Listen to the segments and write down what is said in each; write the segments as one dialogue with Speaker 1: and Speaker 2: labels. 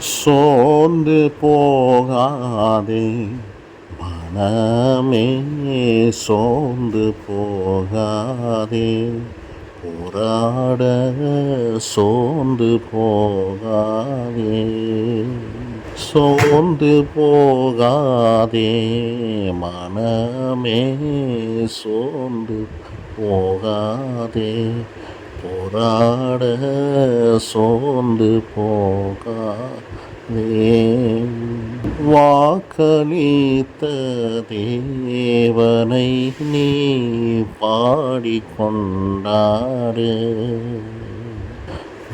Speaker 1: சோர்ந்து போகாதே மனமே, சோர்ந்து போகாதே, போராட சோர்ந்து போகாதே. சோர்ந்து போகாதே மனமே, சோர்ந்து போகாதே, போராட சோர்ந்து போகாதே. வாக்களித்த தேவனை நீ பாடிக்கொண்டாடு.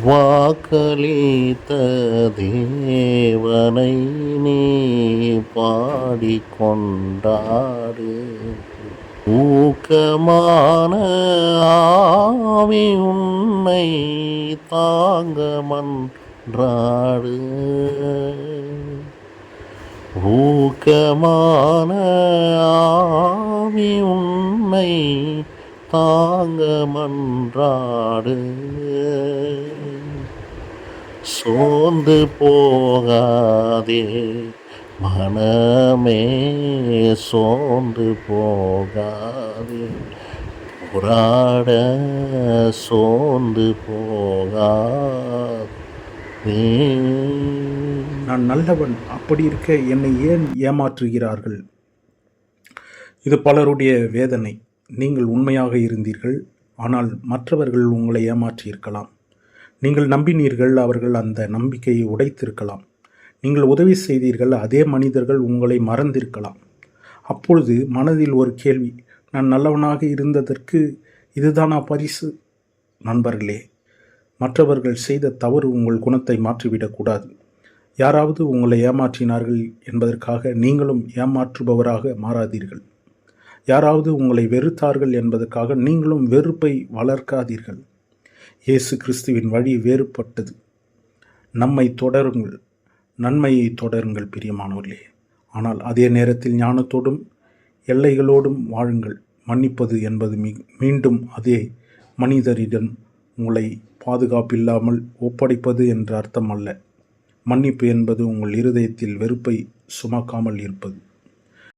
Speaker 1: வாக்களித்த தேவனை நீ பாடிக்கொண்டாடு. ஊக்கமான ஆவி உன்னை தாங்க மன்றாடு. ஊக்கமான ஆவி உன்னை தாங்க மன்றாடு. சோர்ந்து போகாதே மனமே, சோர்ந்து போகாதே, போராட சோர்ந்து போகாதே.
Speaker 2: நான் நல்லவன், அப்படி இருக்க என்னை ஏன் ஏமாற்றுகிறார்கள்? இது பலருடைய வேதனை. நீங்கள் உண்மையாக இருந்தீர்கள், ஆனால் மற்றவர்கள் உங்களை ஏமாற்றியிருக்கலாம். நீங்கள் நம்பினீர்கள், அவர்கள் அந்த நம்பிக்கையை உடைத்திருக்கலாம். நீங்கள் உதவி செய்தீர்கள், அதே மனிதர்கள் உங்களை மறந்திருக்கலாம். அப்பொழுது மனதில் ஒரு கேள்வி, நான் நல்லவனாக இருந்ததற்கு இதுதானா பரிசு? நண்பர்களே, மற்றவர்கள் செய்த தவறு உங்கள் குணத்தை மாற்றிவிடக்கூடாது. யாராவது உங்களை ஏமாற்றினார்கள் என்பதற்காக நீங்களும் ஏமாற்றுபவராக மாறாதீர்கள். யாராவது உங்களை வெறுத்தார்கள் என்பதற்காக நீங்களும் வெறுப்பை வளர்க்காதீர்கள். இயேசு கிறிஸ்துவின் வழி வேறுபட்டது. நம்மை தொடருங்கள், நன்மையை தொடருங்கள் பிரியமானவர்களே. ஆனால் அதே நேரத்தில் ஞானத்தோடும் எல்லைகளோடும் வாழுங்கள். மன்னிப்பது என்பது மீண்டும் அதே மனிதரிடம் உங்களை பாதுகாப்பில்லாமல் ஒப்படைப்பது என்ற அர்த்தம் அல்ல. மன்னிப்பு என்பது உங்கள் இருதயத்தில் வெறுப்பை சுமக்காமல் இருப்பது.